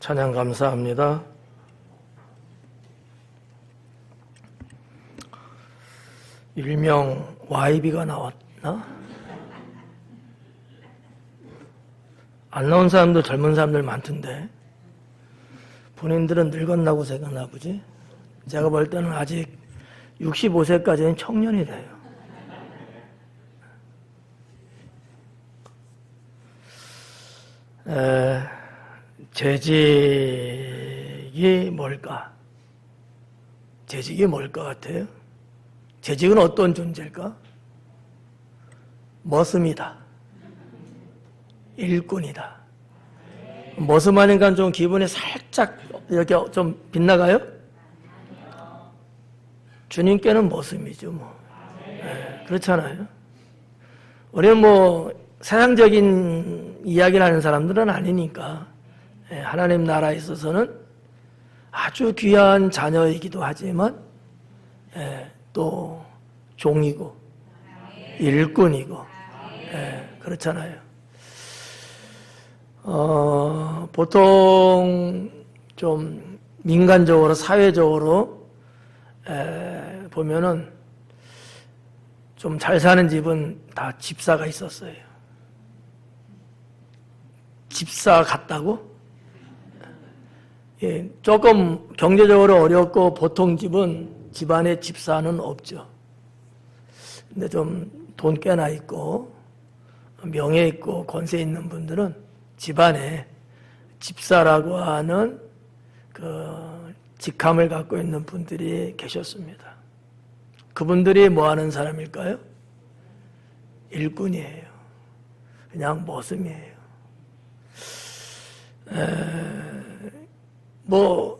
찬양 감사합니다. 일명 YB가 나왔나? 안 나온 사람도 젊은 사람들 많던데 본인들은 늙었나고 생각나 보지? 제가 볼 때는 아직 65세까지는 청년이 돼요. 재직이 뭘까? 재직이 뭘 것 같아요? 재직은 어떤 존재일까? 머슴이다. 일꾼이다. 머슴하니까 좀 기분이 살짝 이렇게 좀 빗나가요? 주님께는 머슴이죠, 뭐. 네, 그렇잖아요. 우리는 뭐 세상적인 이야기를 하는 사람들은 아니니까 하나님 나라에 있어서는 아주 귀한 자녀이기도 하지만 또 종이고 일꾼이고 그렇잖아요. 보통 좀 민간적으로 사회적으로 보면은 좀 잘 사는 집은 다 집사가 있었어요. 집사 같다고? 예, 조금 경제적으로 어렵고 보통 집안에 집사는 없죠. 근데 좀 돈 꽤나 있고 명예 있고 권세 있는 분들은 집안에 집사라고 하는 그 직함을 갖고 있는 분들이 계셨습니다. 그분들이 뭐 하는 사람일까요? 일꾼이에요. 그냥 머슴이에요. 뭐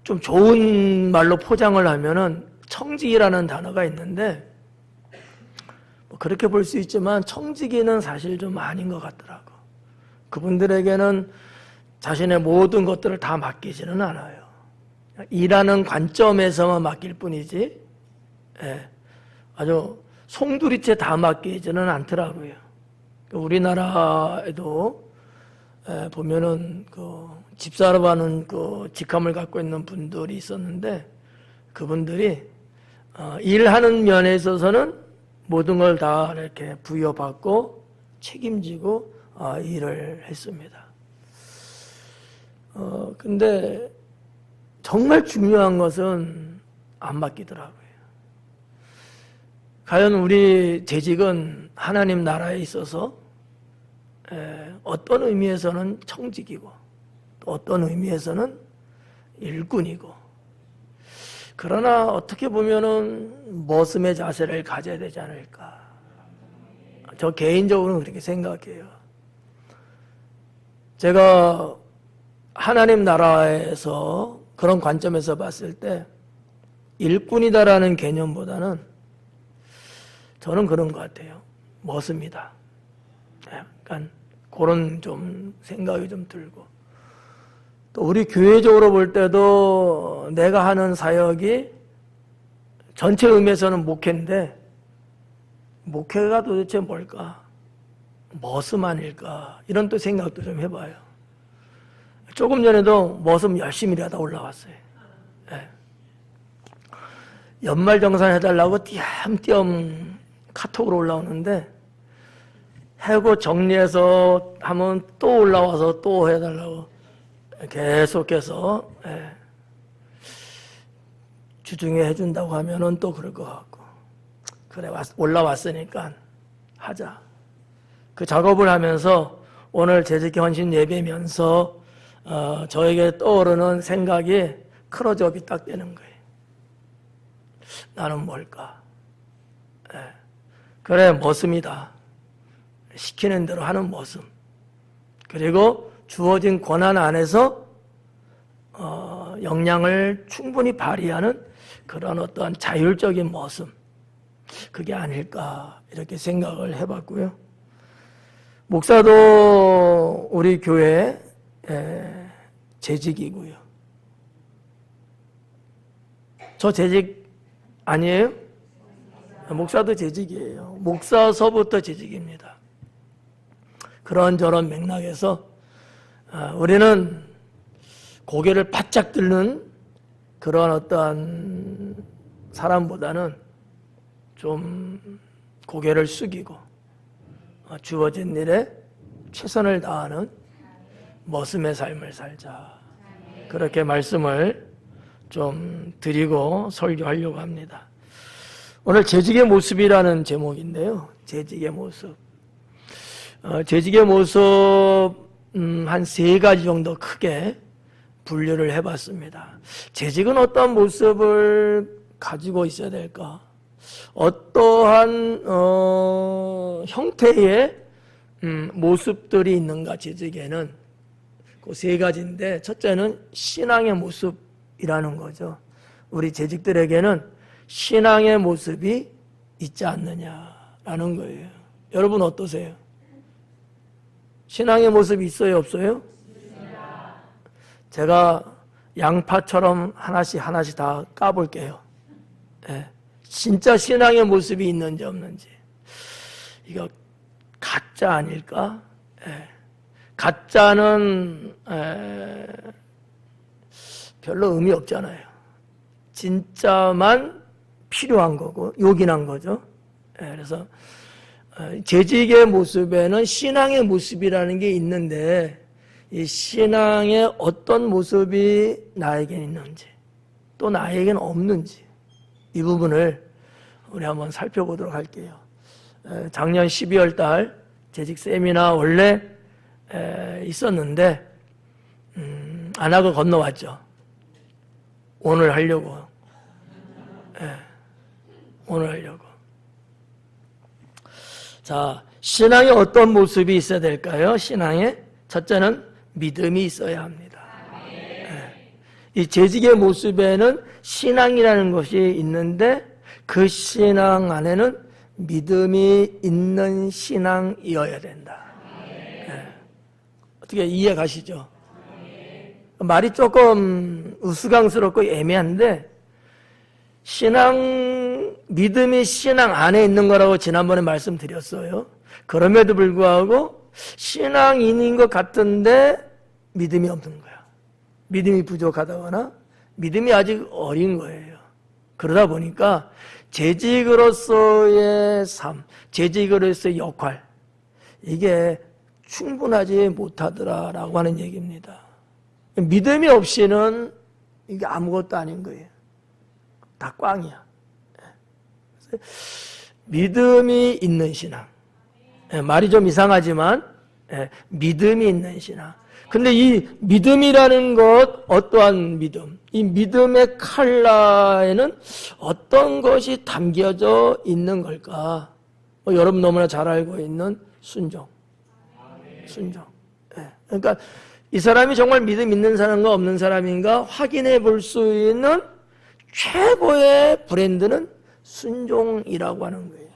좀 좋은 말로 포장을 하면은 청직이라는 단어가 있는데 뭐 그렇게 볼 수 있지만 청직이는 사실 좀 아닌 것 같더라고. 그분들에게는 자신의 모든 것들을 다 맡기지는 않아요. 일하는 관점에서만 맡길 뿐이지 아주 송두리째 다 맡기지는 않더라고요. 우리나라에도 보면은 그 집사라고 하는 그 직함을 갖고 있는 분들이 있었는데 그분들이 일하는 면에 있어서는 모든 걸 다 이렇게 부여받고 책임지고 일을 했습니다. 근데 정말 중요한 것은 안 맡기더라고요. 과연 우리 재직은 하나님 나라에 있어서 어떤 의미에서는 청직이고 또 어떤 의미에서는 일꾼이고 그러나 어떻게 보면은 머슴의 자세를 가져야 되지 않을까. 저 개인적으로는 그렇게 생각해요. 제가 하나님 나라에서 그런 관점에서 봤을 때 일꾼이다라는 개념보다는 저는 그런 것 같아요. 머슴이다. 약간 그런 좀 생각이 좀 들고 또 우리 교회적으로 볼 때도 내가 하는 사역이 전체 의미에서는 목회인데 목회가 도대체 뭘까? 머슴 아닐까? 이런 또 생각도 좀 해봐요. 조금 전에도 머슴 열심히 일하다 올라왔어요. 연말정산 해달라고 띄엄띄엄 카톡으로 올라오는데 해고 정리해서 하면 또 올라와서 또 해달라고 계속해서 주중에 해준다고 하면은 또 그럴 것 같고 그래 올라왔으니까 하자. 그 작업을 하면서 오늘 재직 헌신 예배면서 저에게 떠오르는 생각이 크로즈업이 딱 되는 거예요. 나는 뭘까? 그래 머슴이다. 시키는 대로 하는 모습 그리고 주어진 권한 안에서 역량을 충분히 발휘하는 그런 어떤 자율적인 모습 그게 아닐까 이렇게 생각을 해봤고요. 목사도 우리 교회 재직이고요. 저 재직 아니에요? 목사도 재직이에요. 목사서부터 재직입니다. 그런저런 맥락에서 우리는 고개를 바짝 들는 그런 어떠한 사람보다는 좀 고개를 숙이고 주어진 일에 최선을 다하는 머슴의 삶을 살자. 그렇게 말씀을 좀 드리고 설교하려고 합니다. 오늘 재직의 모습이라는 제목인데요. 재직의 모습. 재직의 모습 한 3가지 정도 크게 분류를 해봤습니다. 재직은 어떤 모습을 가지고 있어야 될까? 어떠한 형태의 모습들이 있는가 재직에는 그 3가지인데, 첫째는 신앙의 모습이라는 거죠. 우리 재직들에게는 신앙의 모습이 있지 않느냐라는 거예요. 여러분 어떠세요? 신앙의 모습이 있어요, 없어요? 제가 양파처럼 하나씩 다 까볼게요. 예. 진짜 신앙의 모습이 있는지 없는지. 이거 가짜 아닐까? 예. 가짜는 별로 의미 없잖아요. 진짜만 필요한 거고 요긴한 거죠. 예. 그래서 재직의 모습에는 신앙의 모습이라는 게 있는데, 이 신앙의 어떤 모습이 나에게 있는지 또 나에게는 없는지, 이 부분을 우리 한번 살펴보도록 할게요. 작년 12월 달 재직 세미나 원래 있었는데 안 하고 건너왔죠. 오늘 하려고. 오늘 하려고. 자, 신앙에 어떤 모습이 있어야 될까요? 신앙에 첫째는 믿음이 있어야 합니다. 이 재직의 모습에는 신앙이라는 것이 있는데, 그 신앙 안에는 믿음이 있는 신앙이어야 된다. 어떻게 이해 가시죠? 말이 조금 우스꽝스럽고 애매한데, 믿음이 신앙 안에 있는 거라고 지난번에 말씀드렸어요. 그럼에도 불구하고 신앙인인 것 같은데 믿음이 없는 거야. 믿음이 부족하다거나 믿음이 아직 어린 거예요. 그러다 보니까 재직으로서의 삶, 재직으로서의 역할, 이게 충분하지 못하더라라고 하는 얘기입니다. 믿음이 없이는 이게 아무것도 아닌 거예요. 다 꽝이야. 믿음이 있는 신앙. 말이 좀 이상하지만 믿음이 있는 신앙. 근데 이 믿음이라는 것, 어떠한 믿음, 이 믿음의 칼라에는 어떤 것이 담겨져 있는 걸까? 여러분 너무나 잘 알고 있는 순종. 그러니까 이 사람이 정말 믿음 있는 사람과 없는 사람인가 확인해 볼 수 있는 최고의 브랜드는 순종이라고 하는 거예요.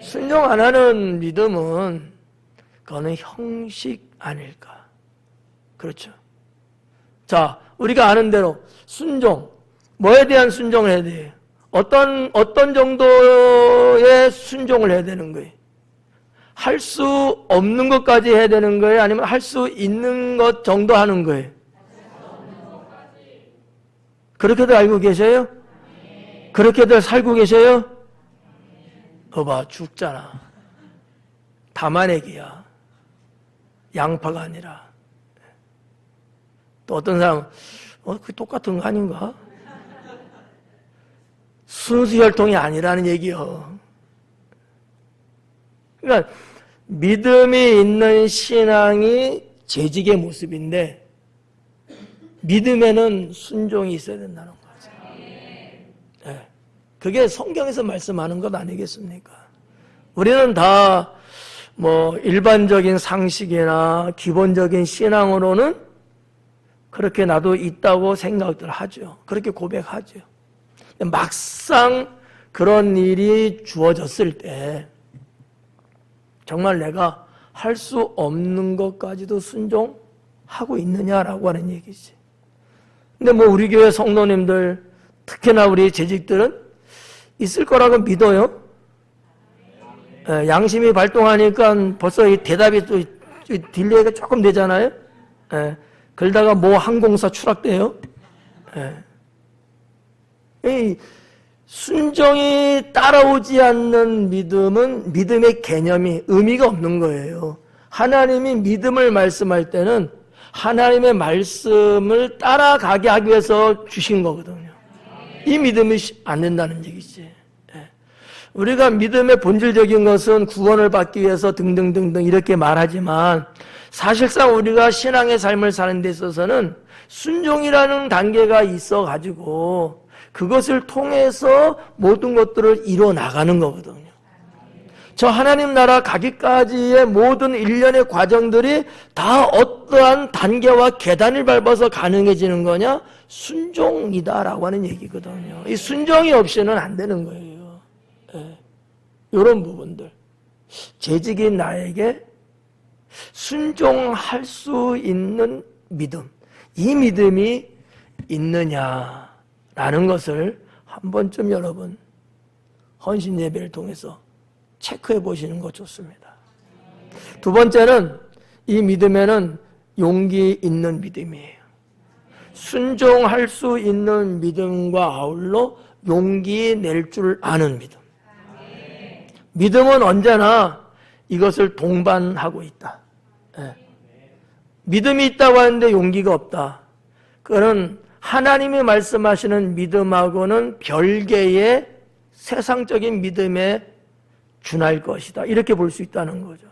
순종 안 하는 믿음은 그거는 형식 아닐까. 그렇죠. 자, 우리가 아는 대로 순종, 뭐에 대한 순종을 해야 돼요? 어떤 정도의 순종을 해야 되는 거예요? 할 수 없는 것까지 해야 되는 거예요? 아니면 할 수 있는 것 정도 하는 거예요? 그렇게들 알고 계세요? 그렇게들 살고 계세요? 봐, 죽잖아. 담아내기야. 양파가 아니라. 또 어떤 사람은 그게 똑같은 거 아닌가? 순수 혈통이 아니라는 얘기요. 그러니까 믿음이 있는 신앙이 재직의 모습인데, 믿음에는 순종이 있어야 된다는 거죠. 네. 그게 성경에서 말씀하는 것 아니겠습니까? 우리는 다 일반적인 상식이나 기본적인 신앙으로는 그렇게 나도 있다고 생각들 하죠. 그렇게 고백하죠. 막상 그런 일이 주어졌을 때 정말 내가 할 수 없는 것까지도 순종하고 있느냐라고 하는 얘기지. 근데 우리 교회 성도님들, 특히나 우리 재직들은 있을 거라고 믿어요. 양심이 발동하니까 벌써 이 대답이 또 딜레이가 조금 되잖아요. 그러다가 뭐 항공사 추락돼요? 이 순종이 따라오지 않는 믿음은 믿음의 개념이 의미가 없는 거예요. 하나님이 믿음을 말씀할 때는 하나님의 말씀을 따라가게 하기 위해서 주신 거거든요. 이 믿음이 안 된다는 얘기지. 우리가 믿음의 본질적인 것은 구원을 받기 위해서 등등등등 이렇게 말하지만 사실상 우리가 신앙의 삶을 사는 데 있어서는 순종이라는 단계가 있어가지고 그것을 통해서 모든 것들을 이뤄 나가는 거거든요. 저 하나님 나라 가기까지의 모든 일련의 과정들이 다 어떠한 단계와 계단을 밟아서 가능해지는 거냐? 순종이다라고 하는 얘기거든요. 이 순종이 없이는 안 되는 거예요. 이런 부분들. 재직인 나에게 순종할 수 있는 믿음, 이 믿음이 있느냐라는 것을 한 번쯤 여러분 헌신 예배를 통해서 체크해 보시는 거 좋습니다. 두 번째는 이 믿음에는 용기 있는 믿음이에요. 순종할 수 있는 믿음과 아울러 용기 낼 줄 아는 믿음. 믿음은 언제나 이것을 동반하고 있다. 믿음이 있다고 하는데 용기가 없다. 그거는 하나님이 말씀하시는 믿음하고는 별개의 세상적인 믿음에 준할 것이다. 이렇게 볼 수 있다는 거죠.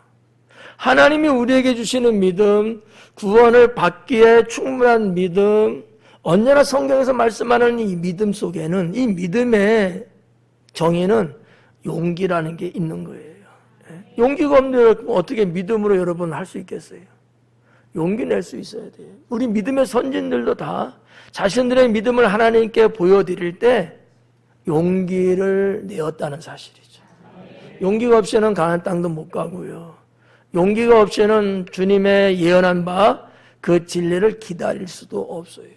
하나님이 우리에게 주시는 믿음, 구원을 받기에 충분한 믿음, 언제나 성경에서 말씀하는 이 믿음 속에는 이 믿음의 정의는 용기라는 게 있는 거예요. 용기가 없는데 어떻게 믿음으로 여러분 할 수 있겠어요? 용기 낼 수 있어야 돼요. 우리 믿음의 선진들도 다 자신들의 믿음을 하나님께 보여드릴 때 용기를 내었다는 사실이죠. 용기가 없이는 가나안 땅도 못 가고요. 용기가 없이는 주님의 예언한 바 그 진리를 기다릴 수도 없어요.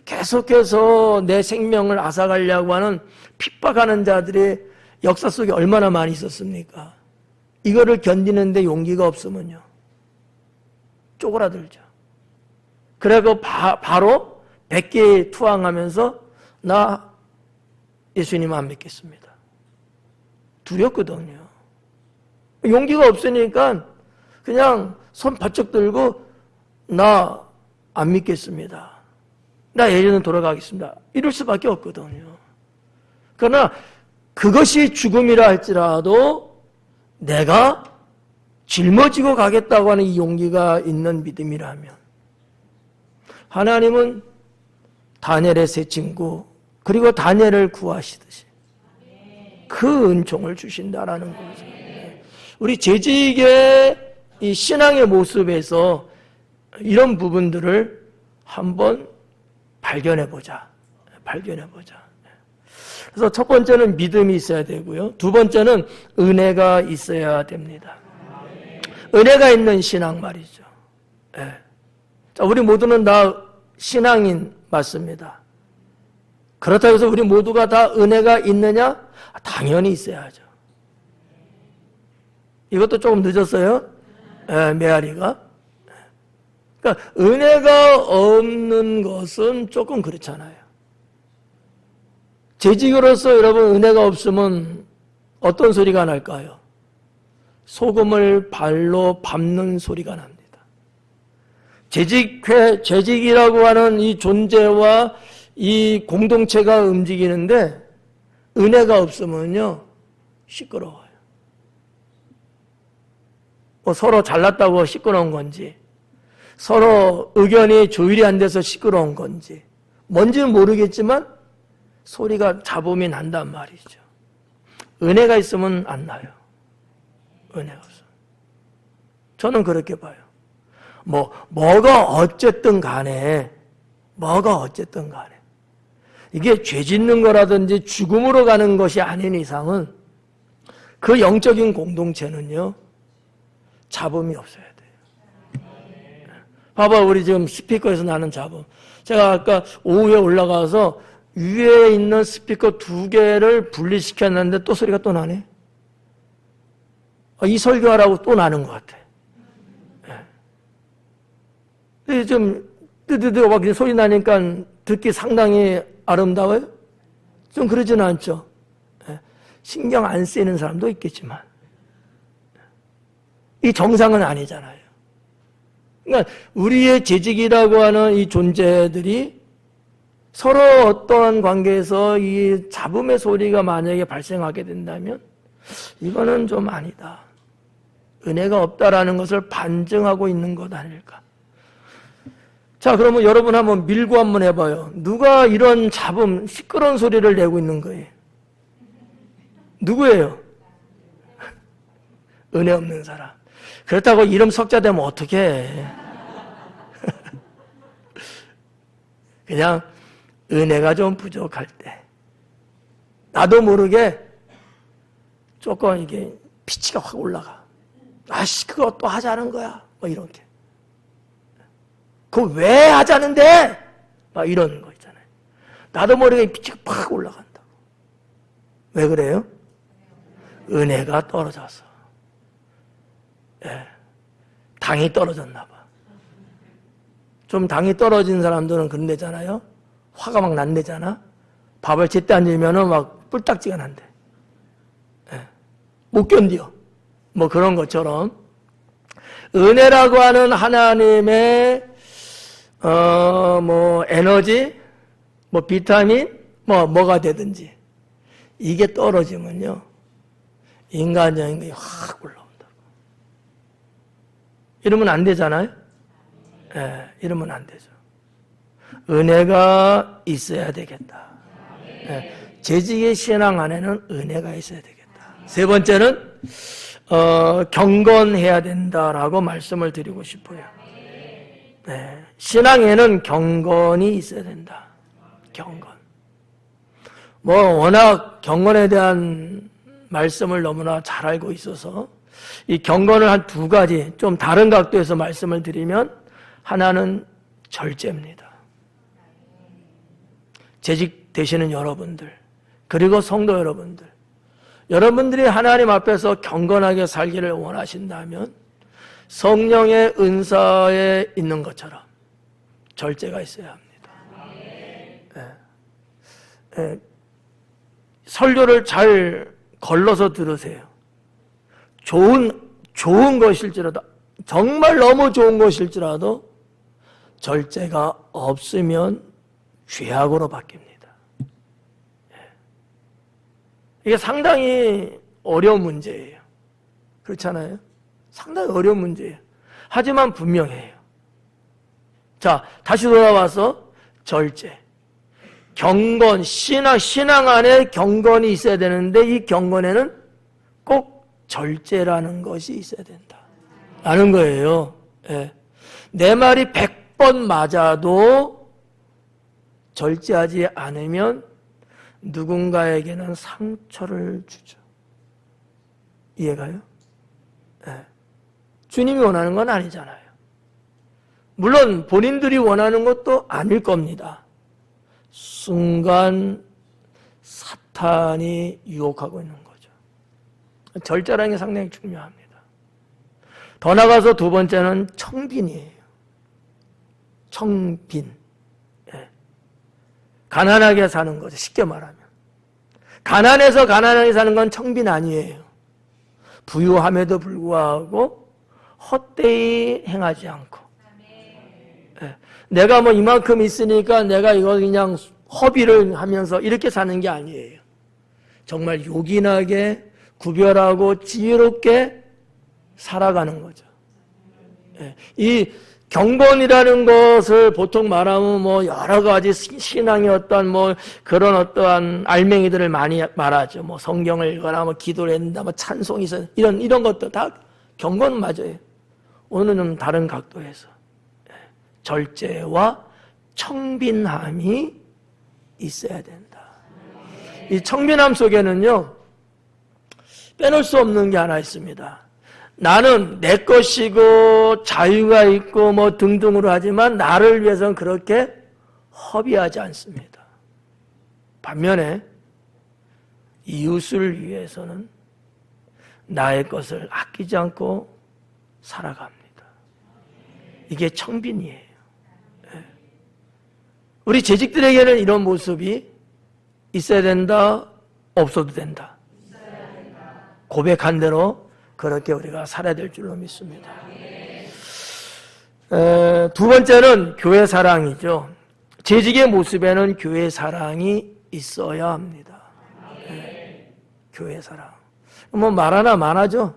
계속해서 내 생명을 앗아가려고 하는 핍박하는 자들이 역사 속에 얼마나 많이 있었습니까? 이거를 견디는데 용기가 없으면요 쪼그라들죠. 그래서 바로 100개 투항하면서 나 예수님 안 믿겠습니다. 두렵거든요. 용기가 없으니까 그냥 손 바짝 들고 나 안 믿겠습니다. 나 예전에 돌아가겠습니다. 이럴 수밖에 없거든요. 그러나 그것이 죽음이라 할지라도 내가 짊어지고 가겠다고 하는 이 용기가 있는 믿음이라면 하나님은 다니엘의 세 친구 그리고 다니엘을 구하시듯이 그 은총을 주신다라는 거죠. 우리 재직의 이 신앙의 모습에서 이런 부분들을 한번 발견해보자. 그래서 첫 번째는 믿음이 있어야 되고요. 두 번째는 은혜가 있어야 됩니다. 은혜가 있는 신앙 말이죠. 자, 우리 모두는 다 신앙인 맞습니다. 그렇다고 해서 우리 모두가 다 은혜가 있느냐? 당연히 있어야죠. 이것도 조금 늦었어요. 메아리가. 그러니까 은혜가 없는 것은 조금 그렇잖아요. 재직으로서 여러분 은혜가 없으면 어떤 소리가 날까요? 소금을 발로 밟는 소리가 납니다. 재직이라고 하는 이 존재와 이 공동체가 움직이는데 은혜가 없으면요 시끄러워요. 뭐 서로 잘났다고 시끄러운 건지 서로 의견이 조율이 안 돼서 시끄러운 건지 뭔지는 모르겠지만 소리가 잡음이 난단 말이죠. 은혜가 있으면 안 나요. 은혜가 없어. 저는 그렇게 봐요. 뭐가 어쨌든 간에 이게 죄 짓는 거라든지 죽음으로 가는 것이 아닌 이상은 그 영적인 공동체는요 잡음이 없어야 돼요. 봐봐, 우리 지금 스피커에서 나는 잡음. 제가 아까 오후에 올라가서 위에 있는 스피커 2개를 분리시켰는데 또 소리가 또 나네. 이 설교하라고 또 나는 것 같아. 좀 뜨드드 막 소리 나니까 듣기 상당히 아름다워요? 좀 그러지는 않죠. 신경 안 쓰이는 사람도 있겠지만 이 정상은 아니잖아요. 그러니까 우리의 재직이라고 하는 이 존재들이 서로 어떠한 관계에서 이 잡음의 소리가 만약에 발생하게 된다면 이거는 좀 아니다. 은혜가 없다라는 것을 반증하고 있는 것 아닐까. 자, 그러면 여러분 한번 밀고 한번 해봐요. 누가 이런 잡음, 시끄러운 소리를 내고 있는 거예요? 누구예요? 은혜 없는 사람. 그렇다고 이름 석자되면 어떻게 해? 그냥 은혜가 좀 부족할 때 나도 모르게 조금 이게 피치가 확 올라가. 아씨, 그거 또 하자는 거야. 뭐 이렇게. 그거 왜 하자는데? 막 이러는 거 있잖아요. 나도 모르게 피치가 팍 올라간다고. 왜 그래요? 은혜가 떨어져서. 예. 당이 떨어졌나 봐. 좀 당이 떨어진 사람들은 그런데잖아요. 화가 막 난대잖아. 밥을 제때 안 주면은 막 뿔딱지가 난대. 예. 못 견뎌. 뭐 그런 것처럼 은혜라고 하는 하나님의 뭐 에너지, 뭐 비타민, 뭐가 되든지 이게 떨어지면요 인간적인 게 확 올라온다고. 이러면 안 되잖아요. 예, 이러면 안 되죠. 은혜가 있어야 되겠다. 예, 재직의 신앙 안에는 은혜가 있어야 되겠다. 세 번째는 경건해야 된다라고 말씀을 드리고 싶어요. 네, 신앙에는 경건이 있어야 된다. 경건. 뭐 워낙 경건에 대한 말씀을 너무나 잘 알고 있어서 이 경건을 한 두 가지 좀 다른 각도에서 말씀을 드리면 하나는 절제입니다. 재직 되시는 여러분들 그리고 성도 여러분들 여러분들이 하나님 앞에서 경건하게 살기를 원하신다면 성령의 은사에 있는 것처럼 절제가 있어야 합니다. 설교를 잘 걸러서 들으세요. 좋은 것일지라도 정말 너무 좋은 것일지라도 절제가 없으면 죄악으로 바뀝니다. 이게 상당히 어려운 문제예요. 그렇잖아요? 상당히 어려운 문제예요. 하지만 분명해요. 자, 다시 돌아와서 절제. 경건, 신앙 안에 경건이 있어야 되는데 이 경건에는 꼭 절제라는 것이 있어야 된다. 라는 거예요. 예. 내 말이 100번 맞아도 절제하지 않으면 누군가에게는 상처를 주죠. 이해가요? 네. 주님이 원하는 건 아니잖아요. 물론 본인들이 원하는 것도 아닐 겁니다. 순간 사탄이 유혹하고 있는 거죠. 절제라는 게 상당히 중요합니다. 더 나가서 두 번째는 청빈이에요. 청빈. 네. 가난하게 사는 거죠. 쉽게 말하면. 가난해서 가난하게 사는 건 청빈 아니에요. 부유함에도 불구하고 헛되이 행하지 않고. 네. 내가 뭐 이만큼 있으니까 내가 이거 그냥 허비를 하면서 이렇게 사는 게 아니에요. 정말 요긴하게 구별하고 지혜롭게 살아가는 거죠. 네. 이 경건이라는 것을 보통 말하면 뭐 여러 가지 신앙의 어떤 뭐 그런 어떠한 알맹이들을 많이 말하죠. 뭐 성경을 읽거나 뭐 기도를 한다, 뭐 찬송이 있어 이런 것도 다 경건은 맞아요. 오늘은 좀 다른 각도에서 절제와 청빈함이 있어야 된다. 이 청빈함 속에는요 빼놓을 수 없는 게 하나 있습니다. 나는 내 것이고 자유가 있고 뭐 등등으로 하지만 나를 위해서는 그렇게 허비하지 않습니다. 반면에 이웃을 위해서는 나의 것을 아끼지 않고 살아갑니다. 이게 청빈이에요. 우리 재직들에게는 이런 모습이 있어야 된다, 없어도 된다. 고백한 대로 그렇게 우리가 살아야 될 줄로 믿습니다. 두 번째는 교회 사랑이죠. 재직의 모습에는 교회 사랑이 있어야 합니다. 교회 사랑. 뭐 말하나 마나죠.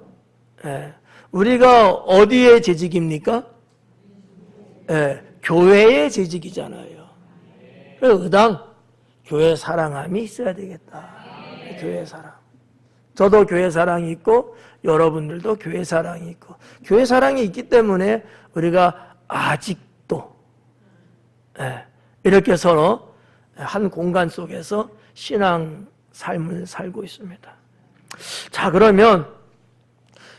우리가 어디에 재직입니까? 교회의 재직이잖아요. 그래서 의당 교회 사랑함이 있어야 되겠다. 교회 사랑. 저도 교회 사랑이 있고 여러분들도 교회 사랑이 있고 교회 사랑이 있기 때문에 우리가 아직도 이렇게 서로 한 공간 속에서 신앙 삶을 살고 있습니다. 자, 그러면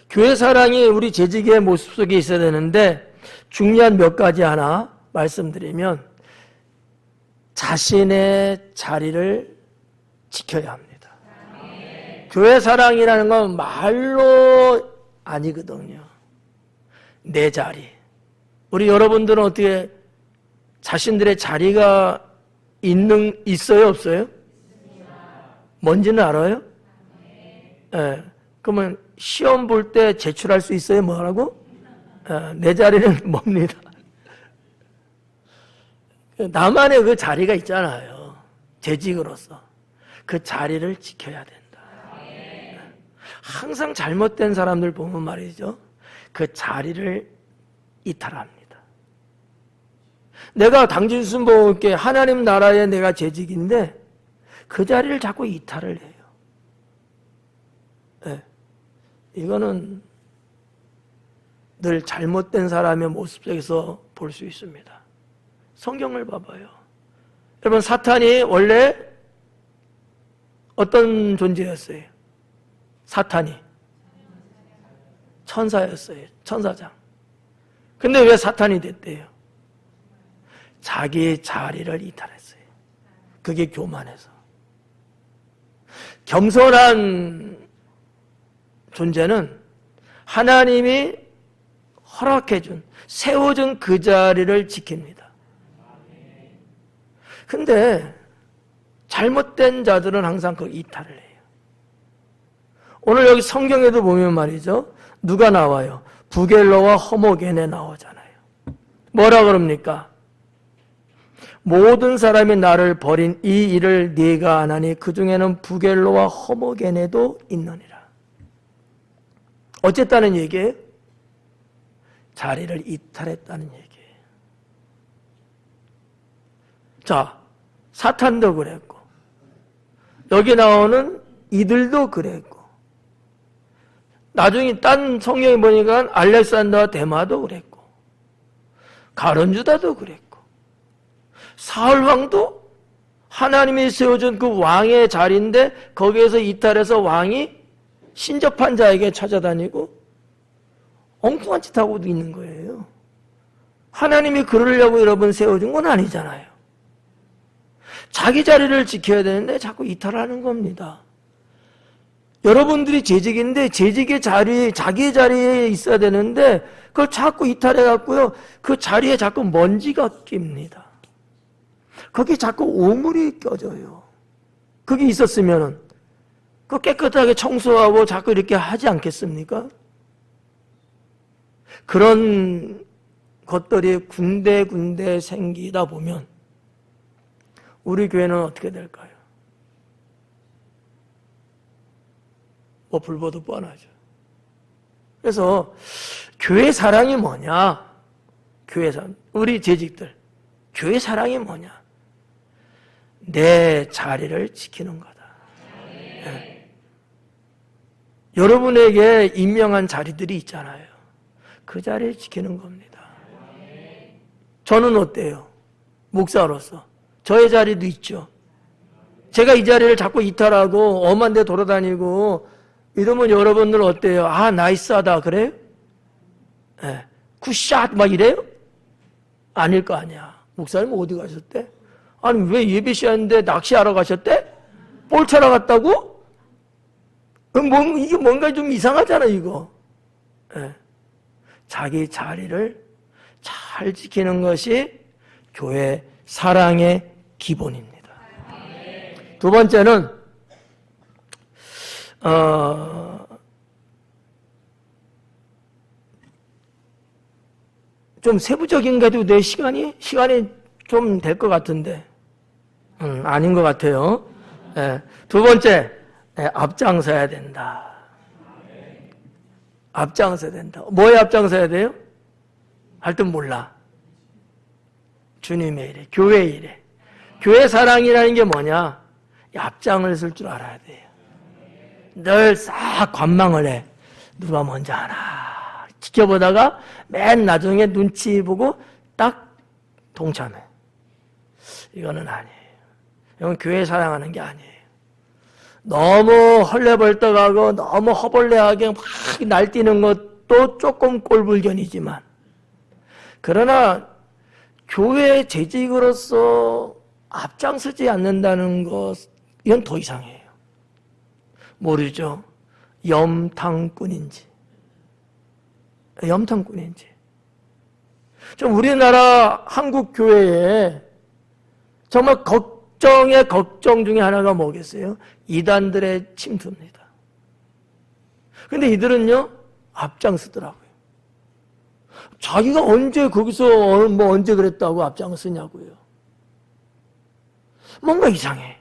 교회 사랑이 우리 재직의 모습 속에 있어야 되는데 중요한 몇 가지 하나 말씀드리면 자신의 자리를 지켜야 합니다. 교회 사랑이라는 건 말로 아니거든요. 내 자리. 우리 여러분들은 어떻게 자신들의 자리가 있어요, 없어요? 뭔지는 알아요? 그러면 시험 볼 때 제출할 수 있어요? 뭐라고? 내 자리는 뭡니다. 나만의 그 자리가 있잖아요. 재직으로서. 그 자리를 지켜야 된다. 항상 잘못된 사람들 보면 말이죠. 그 자리를 이탈합니다. 내가 당진순 보험께 하나님 나라에 내가 재직인데 그 자리를 자꾸 이탈을 해요. 이거는 늘 잘못된 사람의 모습 속에서 볼 수 있습니다. 성경을 봐봐요. 여러분, 사탄이 원래 어떤 존재였어요? 사탄이 천사였어요. 천사장. 근데 왜 사탄이 됐대요? 자기의 자리를 이탈했어요. 그게 교만해서. 겸손한 존재는 하나님이 허락해준, 세워준 그 자리를 지킵니다. 근데 잘못된 자들은 항상 그 이탈을 해요. 오늘 여기 성경에도 보면 말이죠. 누가 나와요? 부겔로와 허모게네 나오잖아요. 뭐라 그럽니까? 모든 사람이 나를 버린 이 일을 네가 안 하니 그 중에는 부겔로와 허모게네도 있느니라. 어쨌다는 얘기예요? 자리를 이탈했다는 얘기예요. 자, 사탄도 그랬고 여기 나오는 이들도 그랬고 나중에 딴 성경에 보니까 알렉산더와 데마도 그랬고 가론유다도 그랬고 사울왕도 하나님이 세워준 그 왕의 자리인데 거기에서 이탈해서 왕이 신접한 자에게 찾아다니고 엉뚱한 짓 하고도 있는 거예요. 하나님이 그러려고 여러분 세워준 건 아니잖아요. 자기 자리를 지켜야 되는데 자꾸 이탈하는 겁니다. 여러분들이 재직인데 재직의 자리, 자기의 자리에 있어야 되는데 그걸 자꾸 이탈해갖고요. 그 자리에 자꾸 먼지가 낍니다. 거기 자꾸 오물이 껴져요. 그게 있었으면은 그 깨끗하게 청소하고 자꾸 이렇게 하지 않겠습니까? 그런 것들이 군데군데 생기다 보면 우리 교회는 어떻게 될까요? 뭐 불보듯 뻔하죠. 그래서 교회 사랑이 뭐냐? 교회 사랑, 우리 재직들 교회 사랑이 뭐냐? 내 자리를 지키는 거다. 네. 여러분에게 임명한 자리들이 있잖아요. 그 자리를 지키는 겁니다. 저는 어때요? 목사로서 저의 자리도 있죠. 제가 이 자리를 자꾸 이탈하고 엄한 데 돌아다니고 이러면 여러분들 어때요? 아, 나이스하다 그래요? 네. 굿샷 막 이래요? 아닐 거 아니야. 목사님 어디 가셨대? 아니 왜 예배 시간인데 낚시하러 가셨대? 볼 차러 갔다고? 이게 뭔가 좀 이상하잖아 이거. 네. 자기 자리를 잘 지키는 것이 교회 사랑의 기본입니다. 두 번째는 좀 세부적인 게도 내 시간이 좀 될 것 같은데 아닌 것 같아요. 두 번째, 앞장서야 된다. 앞장서야 된다. 뭐에 앞장서야 돼요? 하여튼 몰라. 주님의 일에, 교회의 일에. 교회 사랑이라는 게 뭐냐? 앞장을 쓸 줄 알아야 돼요. 늘 싹 관망을 해. 누가 먼저 하나. 지켜보다가 맨 나중에 눈치 보고 딱 동참해. 이거는 아니에요. 이건 교회 사랑하는 게 아니에요. 너무 헐레벌떡하고 너무 허벌레하게 막 날뛰는 것도 조금 꼴불견이지만, 그러나 교회 재직으로서 앞장서지 않는다는 것, 이건 더 이상해요. 모르죠? 염탕꾼인지. 좀 우리나라 한국 교회에 정말 걱정의 걱정 중에 하나가 뭐겠어요? 이단들의 침투입니다. 근데 이들은요, 앞장서더라고요. 자기가 언제 거기서 언제 그랬다고 앞장서냐고요. 뭔가 이상해.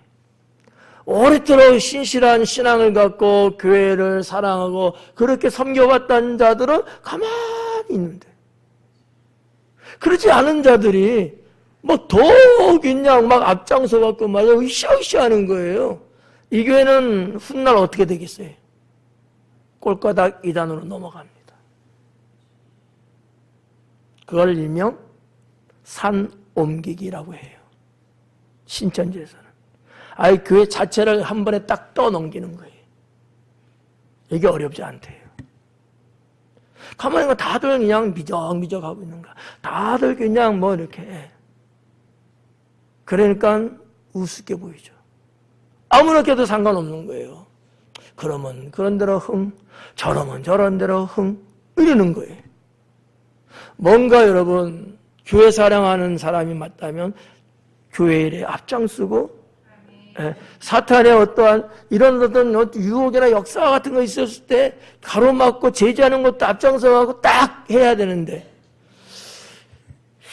오래도록 신실한 신앙을 갖고 교회를 사랑하고 그렇게 섬겨왔다는 자들은 가만히 있는데, 그렇지 않은 자들이 더 그냥 막 앞장서 갖고 막 으쌰으쌰 하는 거예요. 이 교회는 훗날 어떻게 되겠어요? 꼴가닥 이단으로 넘어갑니다. 그걸 일명 산 옮기기라고 해요. 신천지에서는. 아예 교회 자체를 한 번에 딱 떠넘기는 거예요. 이게 어렵지 않대요. 가만히 다들 그냥 미적미적 하고 있는 거야. 다들 그냥 이렇게 해. 그러니까 우습게 보이죠. 아무렇게도 상관없는 거예요. 그러면 그런 대로 저러면 저런 대로 이러는 거예요. 뭔가 여러분, 교회 사랑하는 사람이 맞다면 교회 일에 앞장서고, 사탄의 어떠한 이런 유혹이나 역사 같은 거 있었을 때 가로막고 제지하는 것도 앞장서가고 딱 해야 되는데,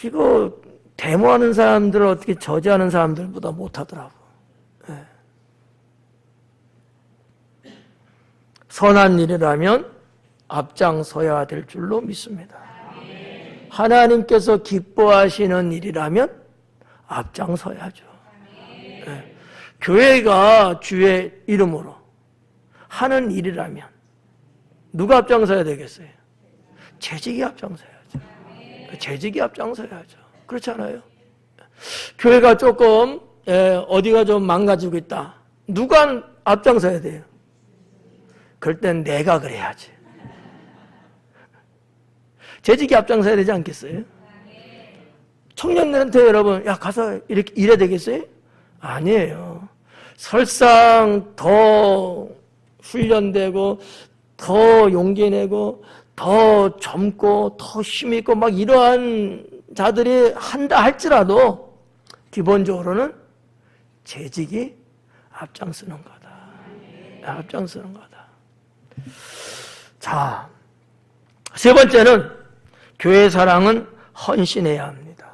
이거 데모하는 사람들을 어떻게 저지하는 사람들보다 못하더라고. 선한 일이라면 앞장서야 될 줄로 믿습니다. 하나님께서 기뻐하시는 일이라면 앞장서야죠. 교회가 주의 이름으로 하는 일이라면 누가 앞장서야 되겠어요? 재직이 앞장서야죠. 재직이 앞장서야죠. 그렇지 않아요? 교회가 조금 어디가 좀 망가지고 있다. 누가 앞장서야 돼요? 그럴 땐 내가 그래야지. 재직이 앞장서야 되지 않겠어요? 청년들한테 여러분, 야 가서 이렇게 일해야 되겠어요? 아니에요. 설상 더 훈련되고 더 용기 내고 더 젊고 더 힘있고 막 이러한 자들이 한다 할지라도 기본적으로는 재직이 앞장서는 거다. 앞장서는 거다. 자, 세 번째는 교회 사랑은 헌신해야 합니다.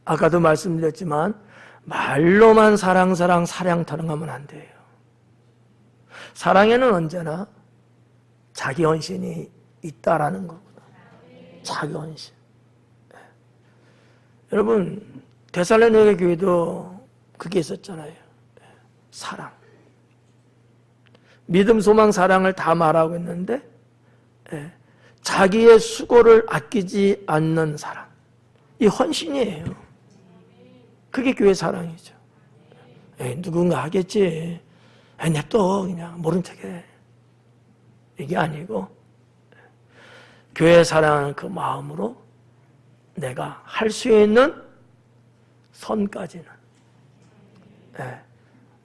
아까도 말씀드렸지만 말로만 사랑 타령하면 안 돼요. 사랑에는 언제나 자기 헌신이 있다라는 거구나. 자기 헌신. 여러분, 데살로니가 교회도 그게 있었잖아요. 사랑. 믿음, 소망, 사랑을 다 말하고 있는데 자기의 수고를 아끼지 않는 사랑. 이 헌신이에요. 그게 교회 사랑이죠. 누군가 하겠지. 냅둬 그냥 모른 척해. 이게 아니고 교회 사랑하는 그 마음으로 내가 할 수 있는 선까지는.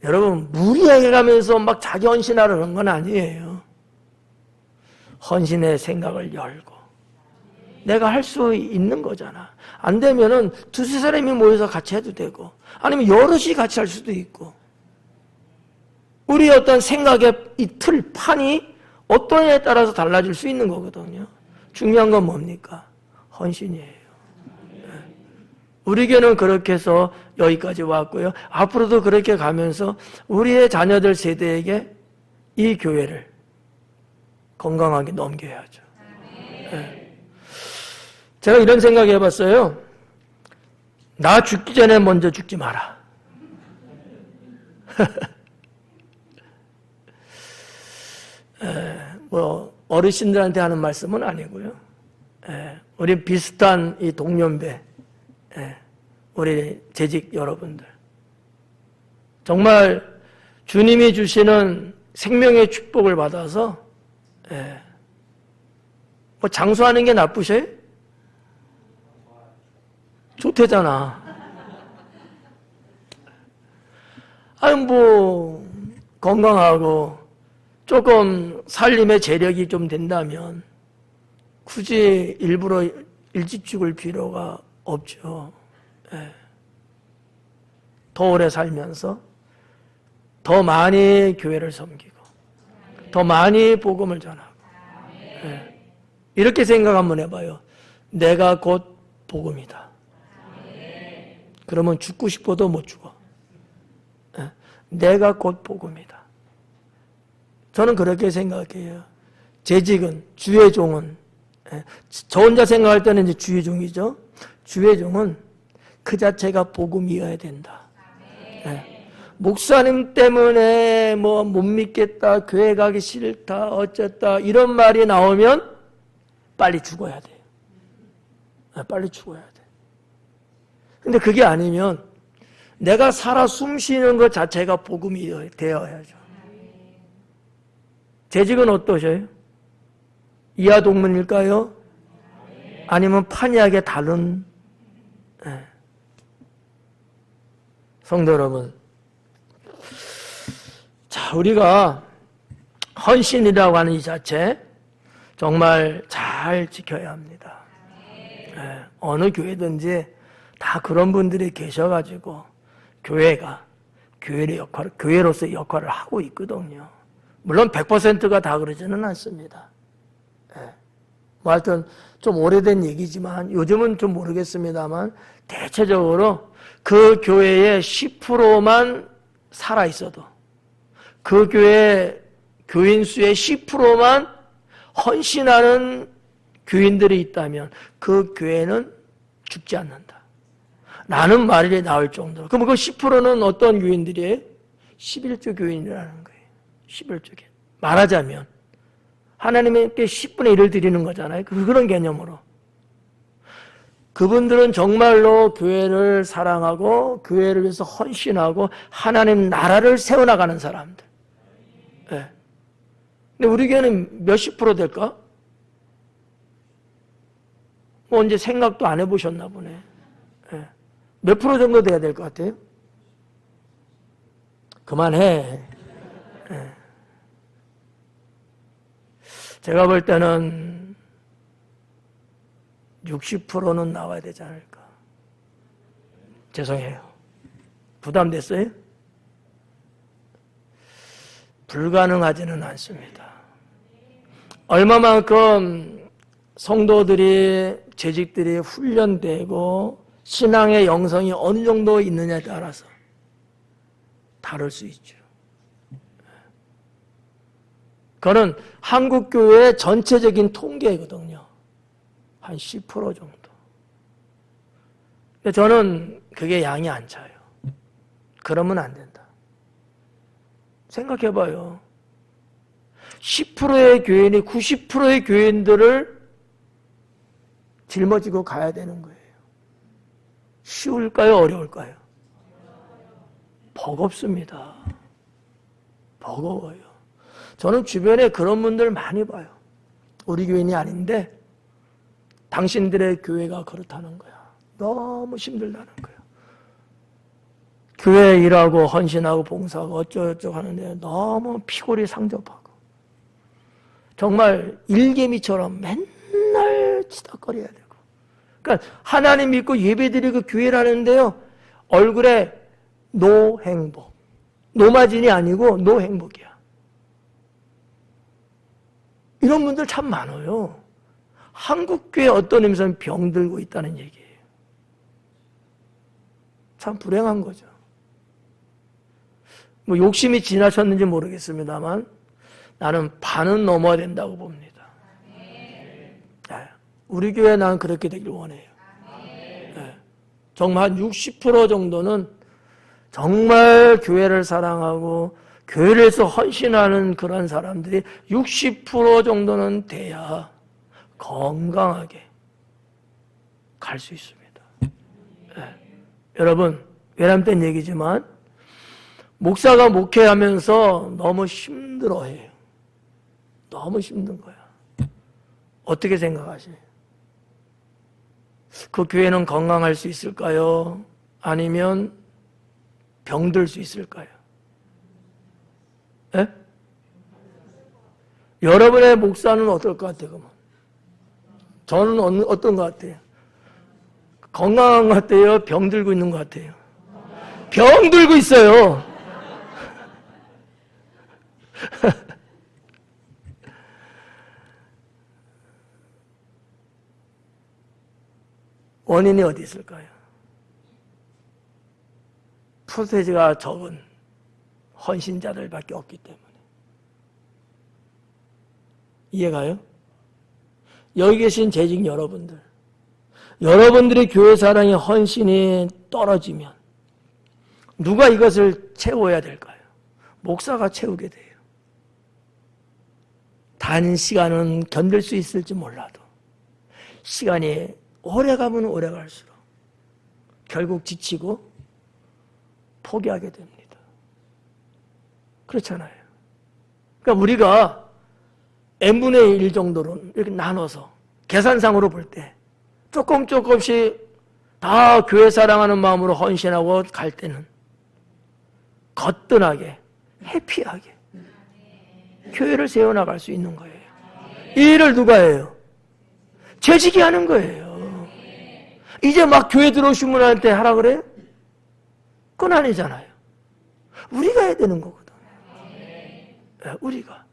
여러분, 무리하게 가면서 막 자기 헌신하려는 건 아니에요. 헌신의 생각을 열고 내가 할 수 있는 거잖아. 안 되면은 두세 사람이 모여서 같이 해도 되고, 아니면 여럿이 같이 할 수도 있고. 우리의 어떤 생각의 이 틀, 판이 어떠냐에 따라서 달라질 수 있는 거거든요. 중요한 건 뭡니까? 헌신이에요. 우리 교회는 그렇게 해서 여기까지 왔고요. 앞으로도 그렇게 가면서 우리의 자녀들 세대에게 이 교회를 건강하게 넘겨야죠. 네. 제가 이런 생각 해봤어요. 나 죽기 전에 먼저 죽지 마라. 뭐 어르신들한테 하는 말씀은 아니고요. 우리 비슷한 이 동년배, 우리 재직 여러분들, 정말 주님이 주시는 생명의 축복을 받아서 뭐 장수하는 게 나쁘셔요? 좋대잖아. 아니 뭐 건강하고 조금 살림의 재력이 좀 된다면 굳이 일부러 일찍 죽을 필요가 없죠. 더 오래 살면서 더 많이 교회를 섬기고 더 많이 복음을 전하고 이렇게 생각 한번 해봐요. 내가 곧 복음이다. 그러면 죽고 싶어도 못 죽어. 내가 곧 복음이다. 저는 그렇게 생각해요. 재직은, 주의 종은, 저 혼자 생각할 때는 이제 주의 종이죠. 주의 종은 그 자체가 복음이어야 된다. 목사님 때문에 뭐 못 믿겠다, 교회 가기 싫다, 어쨌다 이런 말이 나오면 빨리 죽어야 돼요. 빨리 죽어야 돼. 근데 그게 아니면 내가 살아 숨쉬는 것 자체가 복음이 되어야죠. 재직은 어떠셔요? 이하 동문일까요? 아니면 판이하게 다른? 성도 여러분, 자, 우리가 헌신이라고 하는 이 자체 정말 잘 지켜야 합니다. 어느 교회든지 다 그런 분들이 계셔가지고 교회가 교회로서의 역할을 하고 있거든요. 물론 100%가 다 그러지는 않습니다. 뭐 하여튼 좀 오래된 얘기지만 요즘은 좀 모르겠습니다만 대체적으로 그 교회의 10%만 살아있어도 그 교회 교인 수의 10%만 헌신하는 교인들이 있다면 그 교회는 죽지 않는다 라는 말이 나올 정도로. 그럼 그 10%는 어떤 교인들이에요? 11조 교인이라는 거예요. 11조 교인. 말하자면 하나님께 10분의 1을 드리는 거잖아요. 그런 개념으로. 그분들은 정말로 교회를 사랑하고 교회를 위해서 헌신하고 하나님 나라를 세워나가는 사람들. 근데 우리 교회는 몇십 프로 될까? 뭐 언제 생각도 안 해보셨나 보네. 몇 프로 정도 돼야 될 것 같아요? 그만해. 제가 볼 때는 60%는 나와야 되지 않을까. 죄송해요. 부담됐어요? 불가능하지는 않습니다. 얼마만큼 성도들이, 재직들이 훈련되고 신앙의 영성이 어느 정도 있느냐에 따라서 다를 수 있죠. 그거는 한국교회의 전체적인 통계거든요. 한 10% 정도. 근데 저는 그게 양이 안 차요. 그러면 안 된다. 생각해봐요. 10%의 교인이 90%의 교인들을 짊어지고 가야 되는 거예요. 쉬울까요? 어려울까요? 버겁습니다. 버거워요. 저는 주변에 그런 분들 많이 봐요. 우리 교인이 아닌데 당신들의 교회가 그렇다는 거야. 너무 힘들다는 거야. 교회 일하고 헌신하고 봉사하고 어쩌고저쩌고 하는데 너무 피골이 상접하고 정말 일개미처럼 맨날 치닥거려야 되고. 그러니까 하나님 믿고 예배드리고 교회를 하는데요. 얼굴에 노행복. 노마진이 아니고 노행복이야. 이런 분들 참 많아요. 한국교회 어떤 의미에서는 병들고 있다는 얘기예요. 참 불행한 거죠. 뭐 욕심이 지나쳤는지 모르겠습니다만 나는 반은 넘어야 된다고 봅니다. 네. 우리 교회 나는 그렇게 되길 원해요. 네. 정말 한 60% 정도는 정말 교회를 사랑하고 교회를 위해서 헌신하는 그런 사람들이 60% 정도는 돼야 건강하게 갈 수 있습니다. 네. 여러분, 외람된 얘기지만 목사가 목회하면서 너무 힘들어해요. 너무 힘든 거야. 어떻게 생각하세요? 그 교회는 건강할 수 있을까요? 아니면 병들 수 있을까요? 예? 여러분의 목사는 어떨 것 같아요? 그러면? 저는 어떤 것 같아요? 건강한 것 같아요? 병들고 있는 것 같아요? 병들고 있어요. 원인이 어디 있을까요? 프로테지가 적은 헌신자들밖에 없기 때문에. 이해가요? 여기 계신 재직 여러분들, 여러분들의 교회 사랑의 헌신이 떨어지면 누가 이것을 채워야 될까요? 목사가 채우게 돼요. 단시간은 견딜 수 있을지 몰라도 시간이 오래 가면 오래 갈수록 결국 지치고 포기하게 됩니다. 그렇잖아요. 그러니까 우리가 n분의 1 정도로 이렇게 나눠서 계산상으로 볼 때 조금씩 다 교회 사랑하는 마음으로 헌신하고 갈 때는 거뜬하게 해피하게 교회를 세워나갈 수 있는 거예요. 이 일을 누가 해요? 재직이 하는 거예요. 이제 막 교회 들어오신 분한테 하라 그래요? 그건 아니잖아요. 우리가 해야 되는 거거든. 우리가.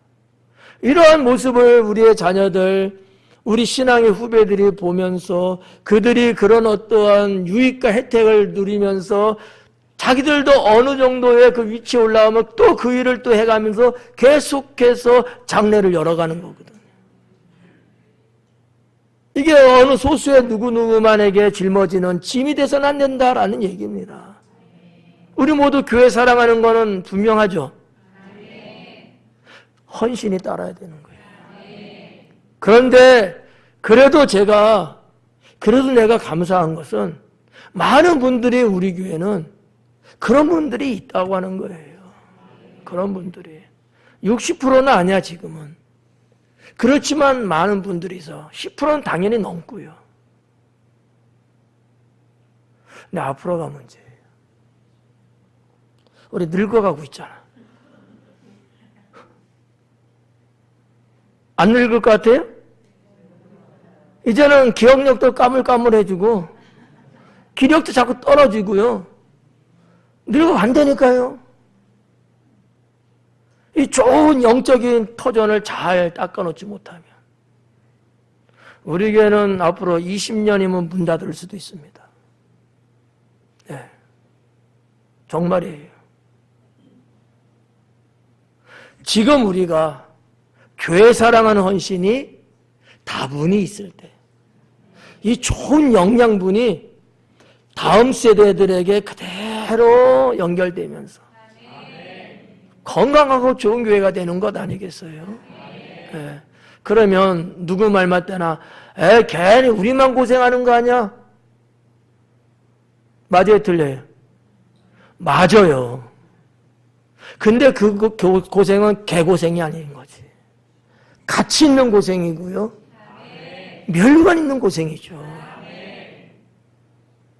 이러한 모습을 우리의 자녀들, 우리 신앙의 후배들이 보면서 그들이 그런 어떠한 유익과 혜택을 누리면서 자기들도 어느 정도의 그 위치에 올라오면 또 그 일을 또 해가면서 계속해서 장래를 열어가는 거거든. 이게 어느 소수의 누구누구만에게 짊어지는 짐이 돼서는 안 된다라는 얘기입니다. 우리 모두 교회 사랑하는 거는 분명하죠. 헌신이 따라야 되는 거예요. 그런데 그래도 내가 감사한 것은 많은 분들이 우리 교회는 그런 분들이 있다고 하는 거예요. 그런 분들이. 60%는 아니야 지금은. 그렇지만 많은 분들이 있어. 10%는 당연히 넘고요. 근데 앞으로가 문제예요. 우리 늙어가고 있잖아. 안 늙을 것 같아요? 이제는 기억력도 까물까물해지고 기력도 자꾸 떨어지고요. 늙어간다니까요. 이 좋은 영적인 터전을 잘 닦아놓지 못하면 우리 교회는 앞으로 20년이면 문 닫을 수도 있습니다. 네, 정말이에요. 지금 우리가 교회 사랑하는 헌신이 다분히 있을 때 이 좋은 영양분이 다음 세대들에게 그대로 연결되면서 건강하고 좋은 교회가 되는 것 아니겠어요? 네. 그러면 누구 말 맞다나 괜히 우리만 고생하는 거 아니야? 맞아요, 틀려요? 맞아요. 근데 그 고생은 개고생이 아닌 거지. 가치 있는 고생이고요. 멸관 있는 고생이죠.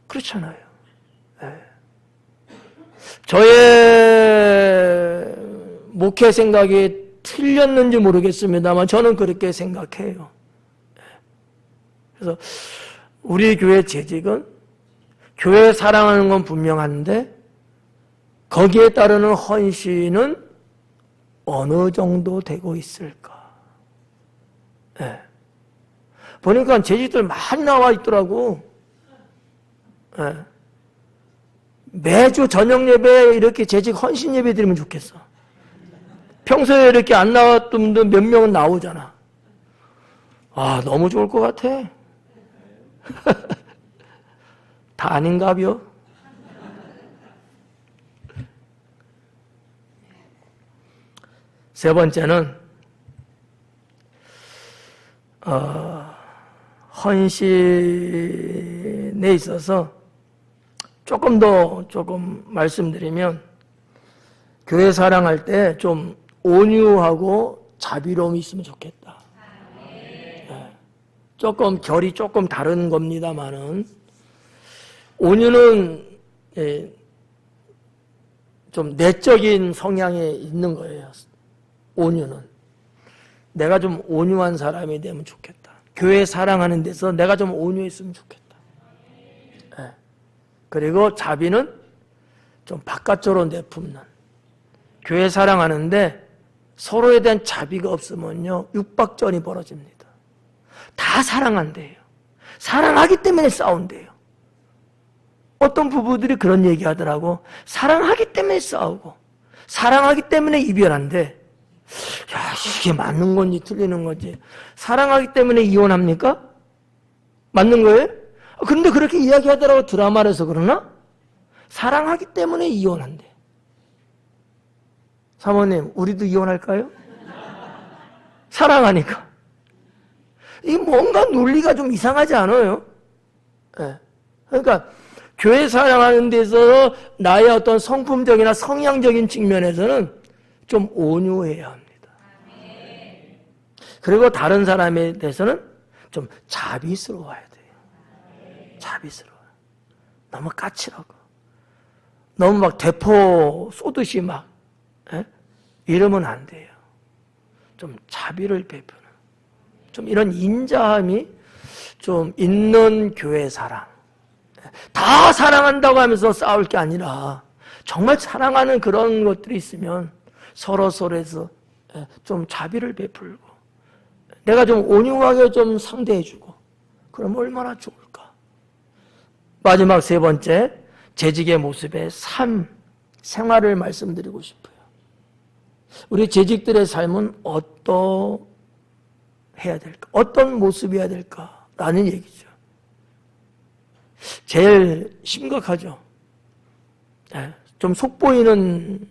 그렇잖아요. 네. 저의 목회 생각이 틀렸는지 모르겠습니다만 저는 그렇게 생각해요. 그래서 우리 교회 재직은 교회 사랑하는 건 분명한데 거기에 따르는 헌신은 어느 정도 되고 있을까? 네. 보니까 재직들 많이 나와 있더라고. 네. 매주 저녁 예배에 이렇게 재직 헌신 예배 드리면 좋겠어. 평소에 이렇게 안 나왔던 분들 몇 명은 나오잖아. 아, 너무 좋을 것 같아. 다 아닌가벼? 세 번째는 헌신에 있어서 조금 말씀드리면 교회 사랑할 때 좀 온유하고 자비로움이 있으면 좋겠다. 조금 결이 조금 다른 겁니다만은 온유는 좀 내적인 성향에 있는 거예요. 온유는 내가 좀 온유한 사람이 되면 좋겠다. 교회 사랑하는 데서 내가 좀 온유했으면 좋겠다. 그리고 자비는 좀 바깥으로 내품는 교회 사랑하는데 서로에 대한 자비가 없으면요 육박전이 벌어집니다. 다 사랑한대요. 사랑하기 때문에 싸운대요. 어떤 부부들이 그런 얘기하더라고. 사랑하기 때문에 싸우고 사랑하기 때문에 이별한대. 야, 이게 맞는 건지 틀리는 건지. 사랑하기 때문에 이혼합니까? 맞는 거예요? 근데 그렇게 이야기하더라고. 드라마에서 그러나? 사랑하기 때문에 이혼한대. 사모님, 우리도 이혼할까요? 사랑하니까. 이 뭔가 논리가 좀 이상하지 않아요? 네. 그러니까 교회 사랑하는 데서 나의 어떤 성품적이나 성향적인 측면에서는 좀 온유해야 합니다. 그리고 다른 사람에 대해서는 좀 자비스러워야 돼요. 자비스러워. 너무 까칠하고 너무 막 대포 쏘듯이 막 이러면 안 돼요. 좀 자비를 베푸는 좀 이런 인자함이 좀 있는 교회 사랑. 다 사랑한다고 하면서 싸울 게 아니라 정말 사랑하는 그런 것들이 있으면 서로에서 좀 자비를 베풀고 내가 좀 온유하게 좀 상대해주고 그럼 얼마나 좋을까. 마지막 세 번째 재직의 모습의 삶, 생활을 말씀드리고 싶어요. 우리 재직들의 삶은 어떠해야 될까? 어떤 모습이어야 될까? 라는 얘기죠. 제일 심각하죠. 좀 속보이는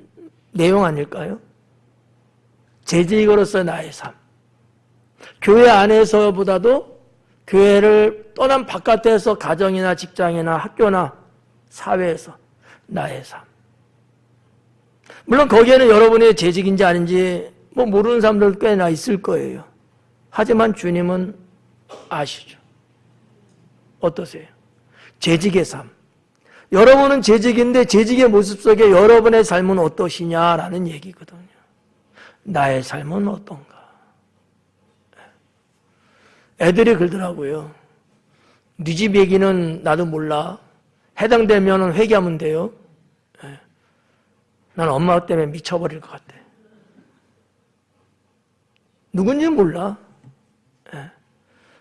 내용 아닐까요? 재직으로서 나의 삶. 교회 안에서보다도 교회를 떠난 바깥에서 가정이나 직장이나 학교나 사회에서 나의 삶. 물론 거기에는 여러분의 재직인지 아닌지 모르는 사람들 꽤나 있을 거예요. 하지만 주님은 아시죠. 어떠세요? 재직의 삶. 여러분은 재직인데 재직의 모습 속에 여러분의 삶은 어떠시냐라는 얘기거든요. 나의 삶은 어떤가? 애들이 그러더라고요. 네 집 얘기는 나도 몰라. 해당되면 회개하면 돼요. 난 엄마 때문에 미쳐버릴 것 같아. 누군지 몰라.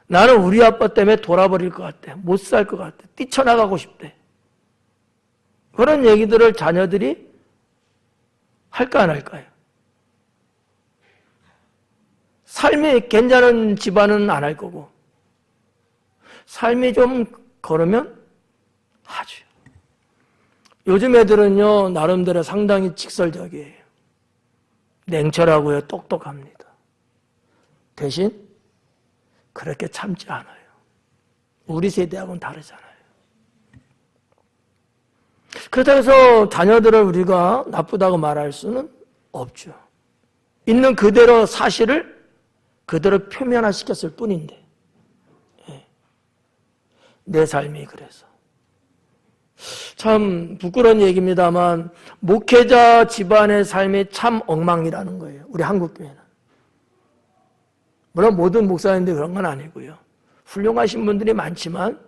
나는 우리 아빠 때문에 돌아버릴 것 같아. 못 살 것 같아. 뛰쳐나가고 싶대. 그런 얘기들을 자녀들이 할까 안 할까요? 삶이 괜찮은 집안은 안 할 거고 삶이 좀 걸으면 하죠. 요즘 애들은요 나름대로 상당히 직설적이에요. 냉철하고요 똑똑합니다. 대신 그렇게 참지 않아요. 우리 세대하고는 다르잖아요. 그렇다고 해서 자녀들을 우리가 나쁘다고 말할 수는 없죠. 있는 그대로 사실을 그대로 표면화시켰을 뿐인데 내 삶이 그래서 참 부끄러운 얘기입니다만 목회자 집안의 삶이 참 엉망이라는 거예요. 우리 한국교회는. 물론 모든 목사님들이 그런 건 아니고요. 훌륭하신 분들이 많지만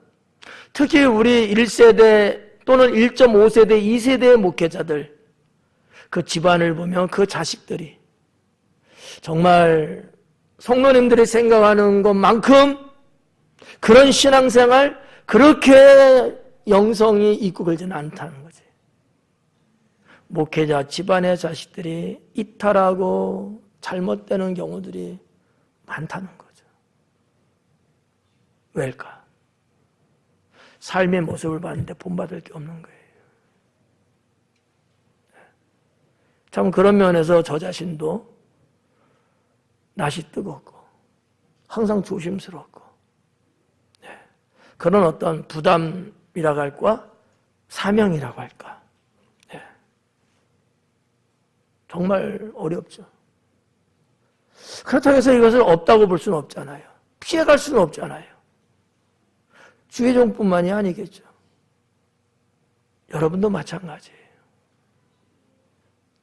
특히 우리 1세대 또는 1.5세대, 2세대의 목회자들, 그 집안을 보면 그 자식들이 정말 성도님들이 생각하는 것만큼 그런 신앙생활, 그렇게 영성이 있고 그러지는 않다는 거지. 목회자 집안의 자식들이 이탈하고 잘못되는 경우들이 많다는 거죠. 왜일까? 삶의 모습을 봤는데 본받을 게 없는 거예요. 참 그런 면에서 저 자신도 낯이 뜨겁고 항상 조심스럽고 그런 어떤 부담이라고 할까? 사명이라고 할까? 정말 어렵죠. 그렇다고 해서 이것을 없다고 볼 수는 없잖아요. 피해갈 수는 없잖아요. 주의종뿐만이 아니겠죠. 여러분도 마찬가지예요.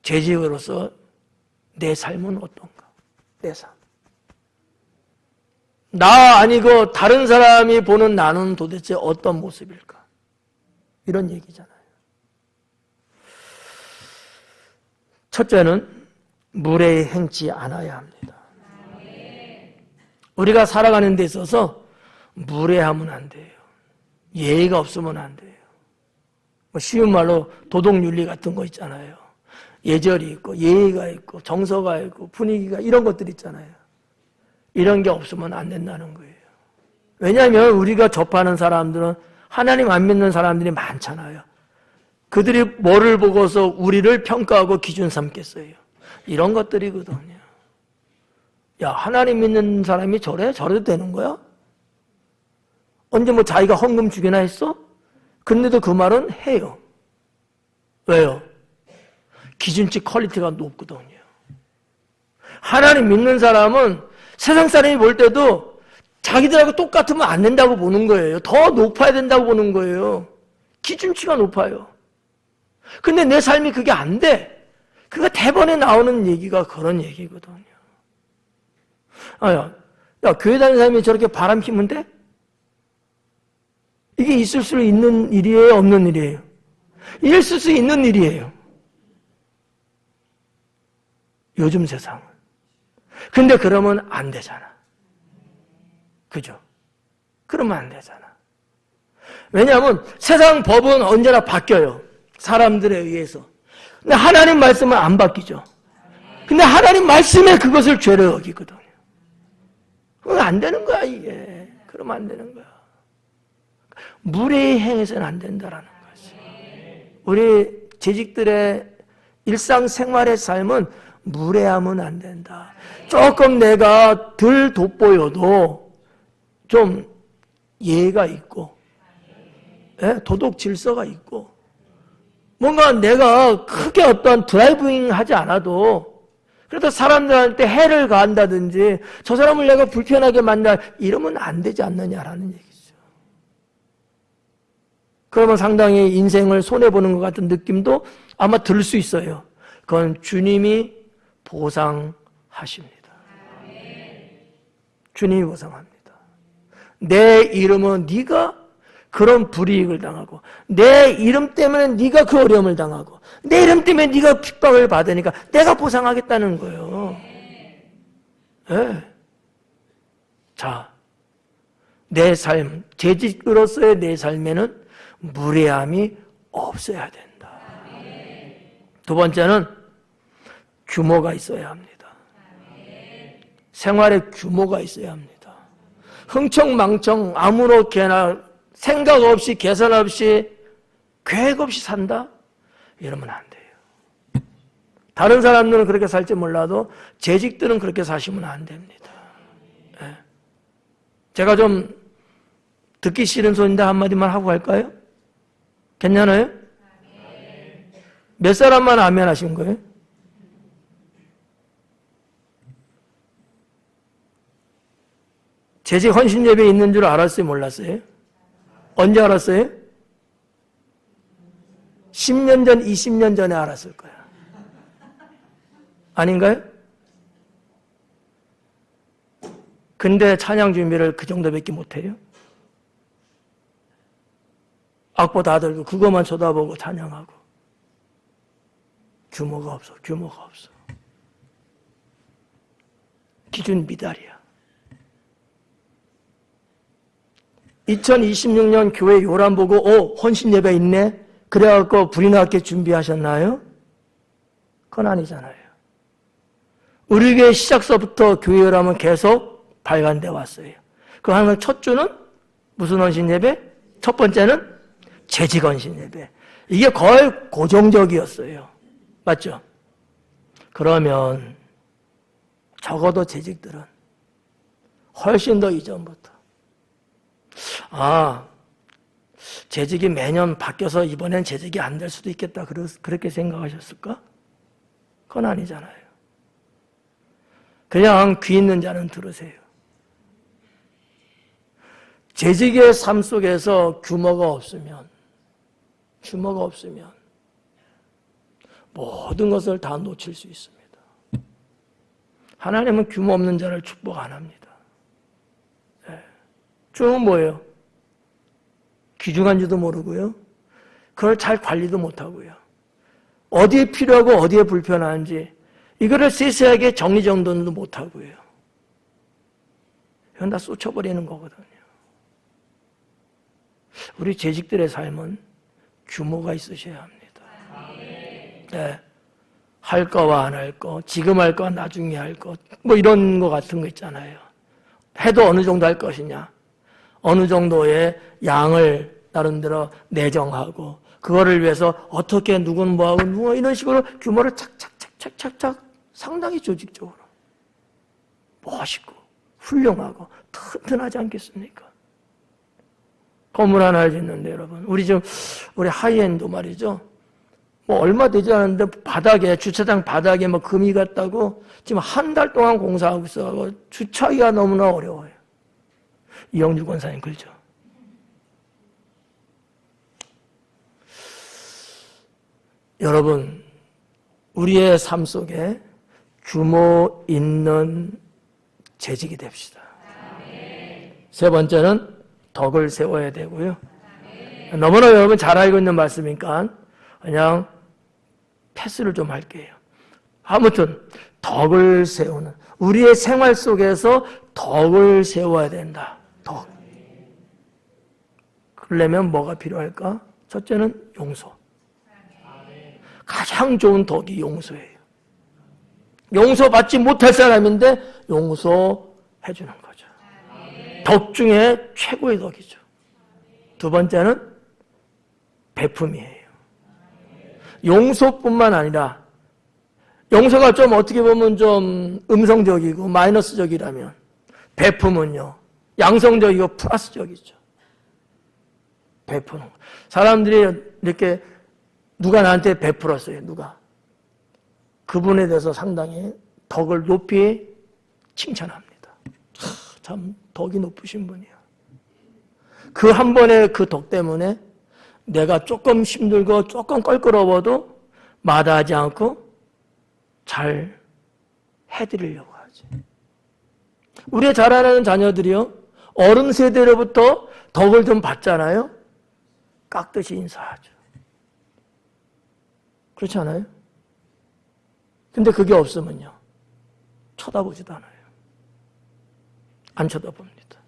재직으로서 내 삶은 어떤가? 내 삶. 나 아니고 다른 사람이 보는 나는 도대체 어떤 모습일까? 이런 얘기잖아요. 첫째는 무례히 행치 않아야 합니다. 우리가 살아가는 데 있어서 무례하면 안 돼요. 예의가 없으면 안 돼요. 쉬운 말로 도덕윤리 같은 거 있잖아요. 예절이 있고 예의가 있고 정서가 있고 분위기가 이런 것들 있잖아요. 이런 게 없으면 안 된다는 거예요. 왜냐하면 우리가 접하는 사람들은 하나님 안 믿는 사람들이 많잖아요. 그들이 뭐를 보고서 우리를 평가하고 기준 삼겠어요. 이런 것들이거든요. 야, 하나님 믿는 사람이 저래? 저래도 되는 거야? 언제 뭐 자기가 헌금 주기나 했어? 근데도 그 말은 해요. 왜요? 기준치 퀄리티가 높거든요. 하나님 믿는 사람은 세상 사람이 볼 때도 자기들하고 똑같으면 안 된다고 보는 거예요. 더 높아야 된다고 보는 거예요. 기준치가 높아요. 근데 내 삶이 그게 안 돼. 그거 대번에 나오는 얘기가 그런 얘기거든요. 야, 교회 다니는 사람이 저렇게 바람 피면 돼? 이게 있을 수 있는 일이에요? 없는 일이에요? 있을 수 있는 일이에요. 요즘 세상은. 근데 그러면 안 되잖아. 그죠? 그러면 안 되잖아. 왜냐하면 세상 법은 언제나 바뀌어요. 사람들에 의해서. 근데 하나님 말씀은 안 바뀌죠. 근데 하나님 말씀에 그것을 죄로 여기거든요. 그건 안 되는 거야, 이게. 그러면 안 되는 거야. 무례히 행해서는 안 된다라는 거지. 우리 재직들의 일상생활의 삶은 무례하면 안 된다. 조금 내가 덜 돋보여도 좀 예의가 있고, 도덕 질서가 있고, 뭔가 내가 크게 어떤 드라이빙 하지 않아도 그래도 사람들한테 해를 가한다든지 저 사람을 내가 불편하게 만나 이러면 안 되지 않느냐라는 얘기죠. 그러면 상당히 인생을 손해보는 것 같은 느낌도 아마 들 수 있어요. 그건 주님이 보상하십니다. 주님이 보상합니다. 내 이름은 네가 그런 불이익을 당하고 내 이름 때문에 네가 그 어려움을 당하고 내 이름 때문에 네가 핍박을 받으니까 내가 보상하겠다는 거예요. 네. 자, 내 삶, 재직으로서의 내 삶에는 무례함이 없어야 된다. 두 번째는 규모가 있어야 합니다. 생활에 규모가 있어야 합니다. 흥청망청 아무렇게나 생각 없이 계산 없이 계획 없이 산다? 이러면 안 돼요. 다른 사람들은 그렇게 살지 몰라도 재직들은 그렇게 사시면 안 됩니다. 네. 제가 좀 듣기 싫은 소리인데 한마디만 하고 갈까요? 괜찮아요? 몇 사람만 아멘 하신 거예요? 재직 헌신 예배 있는 줄 알았어요? 몰랐어요? 언제 알았어요? 10년 전, 20년 전에 알았을 거야. 아닌가요? 근데 찬양 준비를 그 정도밖에 못해요? 악보 다 들고 그것만 쳐다보고 찬양하고. 규모가 없어. 기준 미달이야. 2026년 교회 요람 보고 헌신 예배 있네? 그래갖고 불이 나게 준비하셨나요? 그건 아니잖아요. 우리 교회 시작서부터 교회 요람은 계속 발간돼 왔어요. 그 하는 첫 주는 무슨 헌신 예배? 첫 번째는 재직 헌신 예배. 이게 거의 고정적이었어요. 맞죠? 그러면 적어도 재직들은 훨씬 더 이전부터 재직이 매년 바뀌어서 이번엔 재직이 안 될 수도 있겠다 그렇게 생각하셨을까? 그건 아니잖아요. 그냥 귀 있는 자는 들으세요. 재직의 삶 속에서 규모가 없으면 모든 것을 다 놓칠 수 있습니다. 하나님은 규모 없는 자를 축복 안 합니다. 쭉 뭐예요? 귀중한지도 모르고요. 그걸 잘 관리도 못하고요. 어디에 필요하고 어디에 불편한지 이거를 세세하게 정리정돈도 못하고요. 이건 다 쏟쳐버리는 거거든요. 우리 재직들의 삶은 규모가 있으셔야 합니다. 네. 할 거와 안 할 거, 지금 할 거, 나중에 할 거, 뭐 이런 거 같은 거 있잖아요. 해도 어느 정도 할 것이냐. 어느 정도의 양을 나름대로 내정하고 그거를 위해서 어떻게 누구는 뭐하고 누구 이런 식으로 규모를 착착 상당히 조직적으로 멋있고 훌륭하고 튼튼하지 않겠습니까? 건물 하나를 짓는데 여러분 우리 하이엔도 말이죠. 뭐 얼마 되지 않았는데 바닥에 주차장 바닥에 뭐 금이 갔다고 지금 한 달 동안 공사하고 있어서 주차하기가 너무나 어려워요. 이영주 권사님 그렇죠? 여러분 우리의 삶 속에 규모 있는 재직이 됩시다. 세 번째는 덕을 세워야 되고요. 너무나 여러분 잘 알고 있는 말씀이니까 그냥 패스를 좀 할게요. 아무튼 덕을 세우는 우리의 생활 속에서 덕을 세워야 된다. 덕. 그러려면 뭐가 필요할까? 첫째는 용서. 가장 좋은 덕이 용서예요. 용서받지 못할 사람인데 용서해 주는 거죠. 덕 중에 최고의 덕이죠. 두 번째는 베품이에요. 용서뿐만 아니라 용서가 좀 어떻게 보면 좀 음성적이고 마이너스적이라면 베품은요. 양성적이고 플러스적이죠. 베푸는 거. 사람들이 이렇게 누가 나한테 베풀었어요. 누가. 그분에 대해서 상당히 덕을 높이 칭찬합니다. 참 덕이 높으신 분이야. 그 한 번의 그 덕 때문에 내가 조금 힘들고 조금 껄끄러워도 마다하지 않고 잘 해드리려고 하지. 우리의 자라나는 자녀들이요. 어른 세대로부터 덕을 좀 받잖아요. 깍듯이 인사하죠. 그렇지 않아요? 근데 그게 없으면요. 쳐다보지도 않아요. 안 쳐다봅니다.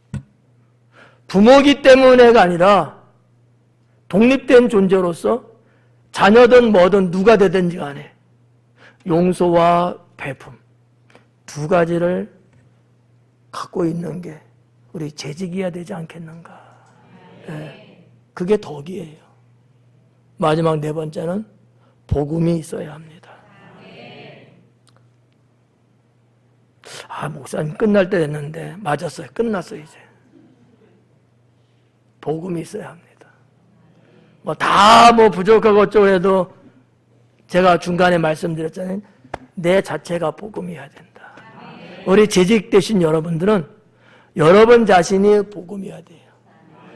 부모기 때문에가 아니라 독립된 존재로서 자녀든 뭐든 누가 되든지 간에 용서와 베품 두 가지를 갖고 있는 게 우리 재직이어야 되지 않겠는가. 네. 그게 덕이에요. 마지막 네 번째는 복음이 있어야 합니다. 목사님 끝날 때 됐는데 맞았어요. 끝났어요 이제. 복음이 있어야 합니다. 다 부족하고 어쩌고 해도 제가 중간에 말씀드렸잖아요. 내 자체가 복음이어야 된다. 우리 재직 되신 여러분들은 여러분 자신이 복음이어야 돼요.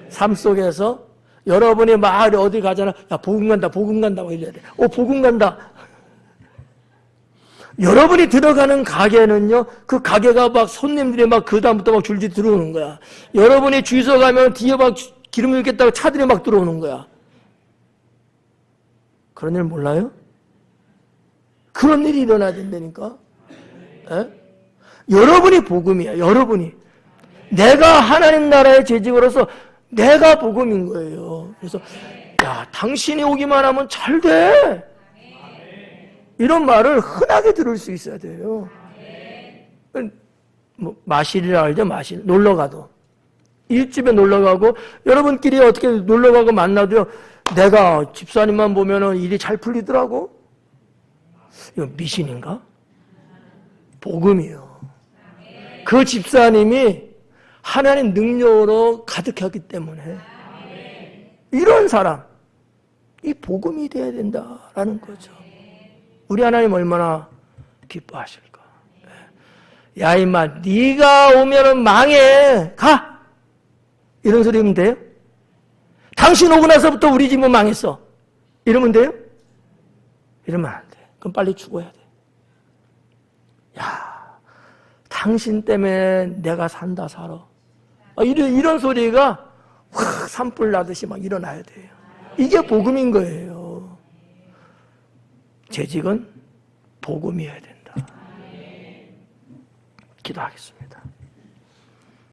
삶 속에서 여러분이 막 어디 가잖아. 야 복음 간다 복음 간다 이래야 돼. 복음 간다. 여러분이 들어가는 가게는요, 그 가게가 막 손님들이 막 그 다음부터 막 줄줄이 들어오는 거야. 여러분이 주소 가면 뒤에 막 기름 넣겠다고 차들이 막 들어오는 거야. 그런 일 몰라요? 그런 일이 일어나야 된다니까. 에? 여러분이 복음이야. 여러분이. 내가 하나님 나라의 재직으로서 내가 복음인 거예요. 그래서 야, 당신이 오기만 하면 잘 돼. 이런 말을 흔하게 들을 수 있어야 돼요. 뭐 마실이라 알죠? 마실. 놀러 가도. 일집에 놀러 가고 여러분끼리 어떻게 놀러 가고 만나도요. 내가 집사님만 보면은 일이 잘 풀리더라고. 이거 미신인가? 복음이요. 그 집사님이 하나님 능력으로 가득하기 때문에 이런 사람, 이 복음이 돼야 된다라는 거죠. 우리 하나님 얼마나 기뻐하실까. 야 임마 네가 오면은 망해. 가. 이런 소리 하면 돼요? 당신 오고 나서부터 우리 집은 망했어. 이러면 돼요? 이러면 안 돼. 그럼 빨리 죽어야 돼. 야, 당신 때문에 내가 산다 살아. 이런 소리가 확 산불 나듯이 막 일어나야 돼요. 이게 복음인 거예요. 재직은 복음이어야 된다. 기도하겠습니다.